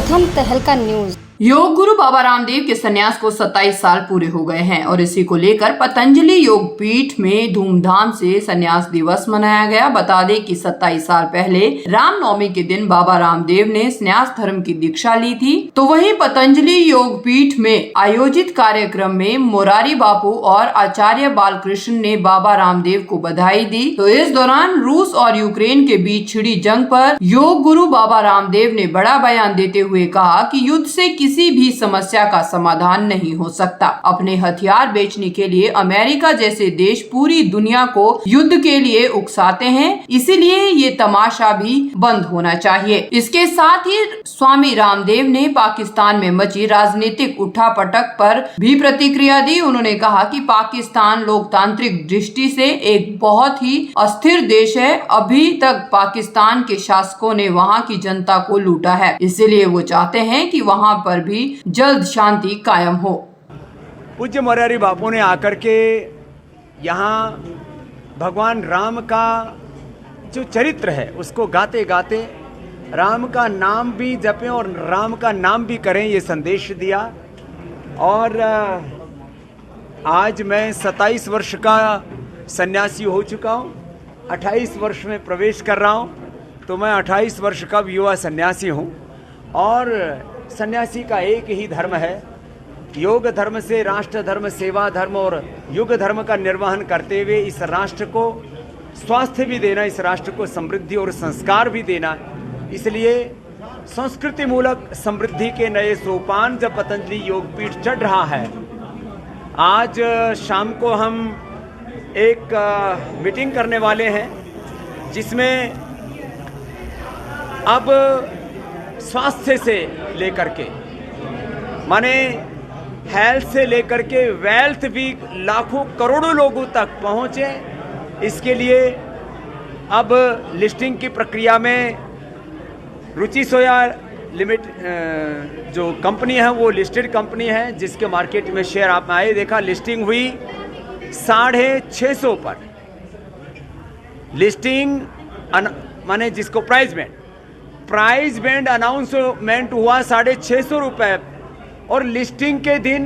प्रथम तहलका न्यूज। योग गुरु बाबा रामदेव के संन्यास को 27 साल पूरे हो गए हैं और इसी को लेकर पतंजलि योग पीठ में धूमधाम से संन्यास दिवस मनाया गया। बता दें कि 27 साल पहले रामनवमी के दिन बाबा रामदेव ने संन्यास धर्म की दीक्षा ली थी। तो वहीं पतंजलि योग पीठ में आयोजित कार्यक्रम में मोरारी बापू और आचार्य बालकृष्ण ने बाबा रामदेव को बधाई दी। तो इस दौरान रूस और यूक्रेन के बीच छिड़ी जंग पर योग गुरु बाबा रामदेव ने बड़ा बयान देते हुए कहा कि युद्ध से किसी भी समस्या का समाधान नहीं हो सकता। अपने हथियार बेचने के लिए अमेरिका जैसे देश पूरी दुनिया को युद्ध के लिए उकसाते हैं, इसीलिए ये तमाशा भी बंद होना चाहिए। इसके साथ ही स्वामी रामदेव ने पाकिस्तान में मची राजनीतिक उठापटक पर भी प्रतिक्रिया दी। उन्होंने कहा कि पाकिस्तान लोकतांत्रिक दृष्टि से एक बहुत ही अस्थिर देश है। अभी तक पाकिस्तान के शासकों ने वहाँ की जनता को लूटा है, इसीलिए वो चाहते हैं कि वहाँ पर भी जल्द शांति कायम हो। पूज्य मोरारी बापू ने आकर के यहाँ भगवान राम का जो चरित्र है उसको गाते गाते राम का नाम भी जपें और राम का नाम भी करें, ये संदेश दिया। और आज मैं 27 वर्ष का सन्यासी हो चुका हूँ, 28 वर्ष में प्रवेश कर रहा हूँ, तो मैं 28 वर्ष का युवा सन्यासी हूँ। और सन्यासी का एक ही धर्म है, योग धर्म से राष्ट्र धर्म, सेवा धर्म और युग धर्म का निर्वहन करते हुए इस राष्ट्र को स्वास्थ्य भी देना, इस राष्ट्र को समृद्धि और संस्कार भी देना। इसलिए संस्कृति मूलक समृद्धि के नए सोपान जब पतंजलि योग पीठ चढ़ रहा है, आज शाम को हम एक मीटिंग करने वाले हैं जिसमें अब स्वास्थ्य से लेकर के माने हेल्थ से लेकर के वेल्थ भी लाखों करोड़ों लोगों तक पहुंचे, इसके लिए अब लिस्टिंग की प्रक्रिया में रुचि सोया लिमिटेड जो कंपनी है वो लिस्टेड कंपनी है, जिसके मार्केट में शेयर आप आए देखा लिस्टिंग हुई 650 पर। लिस्टिंग माने जिसको प्राइस बैंड अनाउंसमेंट हुआ 650 रुपये और लिस्टिंग के दिन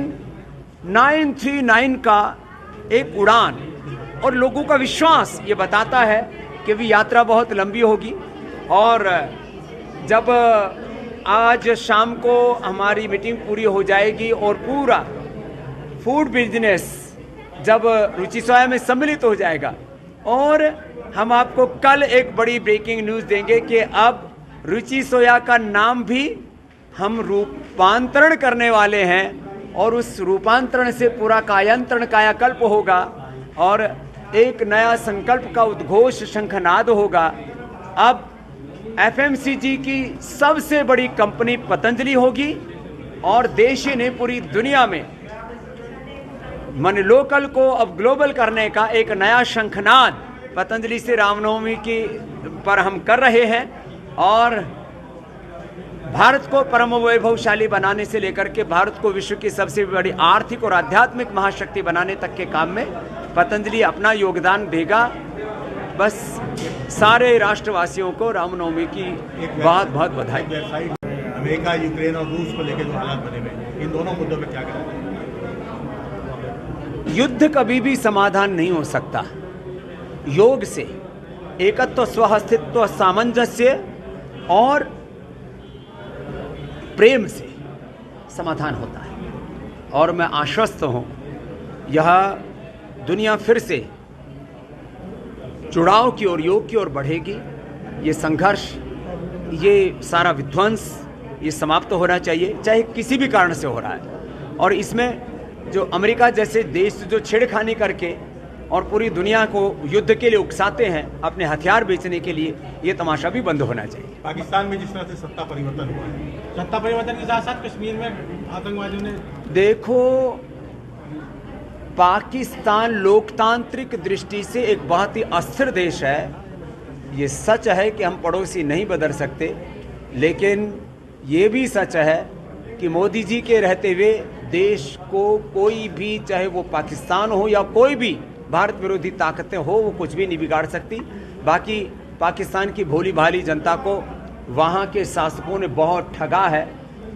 939 का एक उड़ान। और लोगों का विश्वास ये बताता है कि भी यात्रा बहुत लंबी होगी। और जब आज शाम को हमारी मीटिंग पूरी हो जाएगी और पूरा फूड बिजनेस जब रुचि सोया में सम्मिलित हो जाएगा, और हम आपको कल एक बड़ी ब्रेकिंग न्यूज़ देंगे कि अब रुचि सोया का नाम भी हम रूपांतरण करने वाले हैं और उस रूपांतरण से पूरा कायाकल्प होगा और एक नया संकल्प का उद्घोष शंखनाद होगा। अब एफएमसीजी की सबसे बड़ी कंपनी पतंजलि होगी और देश ही नहीं पूरी दुनिया में मन लोकल को अब ग्लोबल करने का एक नया शंखनाद पतंजलि से रामनवमी की पर हम कर रहे हैं। और भारत को परम वैभवशाली बनाने से लेकर के भारत को विश्व की सबसे बड़ी आर्थिक और आध्यात्मिक महाशक्ति बनाने तक के काम में पतंजलि अपना योगदान देगा। बस सारे राष्ट्रवासियों को रामनवमी की बहुत बहुत बधाई। अमेरिका, यूक्रेन और रूस को लेकर जो हालात बने हुए, इन दोनों मुद्दों पर क्या करें? युद्ध कभी भी समाधान नहीं हो सकता। योग से एकत्व, स्वअस्तित्व, सामंजस्य और प्रेम से समाधान होता है। और मैं आश्वस्त हूँ यह दुनिया फिर से जुड़ाव की ओर, योग की ओर बढ़ेगी। ये संघर्ष, ये सारा विध्वंस ये समाप्त होना चाहिए, चाहे किसी भी कारण से हो रहा है। और इसमें जो अमेरिका जैसे देश जो छेड़खानी करके और पूरी दुनिया को युद्ध के लिए उकसाते हैं अपने हथियार बेचने के लिए, ये तमाशा भी बंद होना चाहिए। पाकिस्तान में जिस तरह से सत्ता परिवर्तन हुआ है, सत्ता परिवर्तन के साथ साथ कश्मीर में आतंकवादियों ने देखो, पाकिस्तान लोकतांत्रिक दृष्टि से एक बहुत ही अस्थिर देश है। ये सच है कि हम पड़ोसी नहीं बदल सकते, लेकिन ये भी सच है कि मोदी जी के रहते हुए देश को कोई भी, चाहे वो पाकिस्तान हो या कोई भी भारत विरोधी ताकतें हो, वो कुछ भी नहीं बिगाड़ सकती। बाकी पाकिस्तान की भोली भाली जनता को वहाँ के शासकों ने बहुत ठगा है।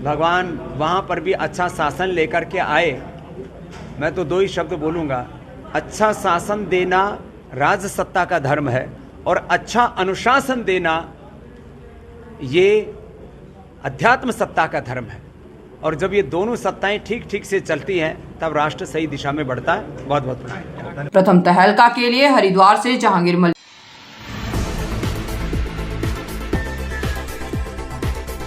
भगवान वहाँ पर भी अच्छा शासन लेकर के आए। मैं तो दो ही शब्द बोलूँगा, अच्छा शासन देना राज सत्ता का धर्म है और अच्छा अनुशासन देना ये अध्यात्म सत्ता का धर्म है। और जब ये दोनों सत्ताएं ठीक ठीक से चलती हैं तब राष्ट्र सही दिशा में बढ़ता है। बहुत बहुत धन्यवाद। प्रथम तहलका के लिए हरिद्वार से जहांगीर मलिक।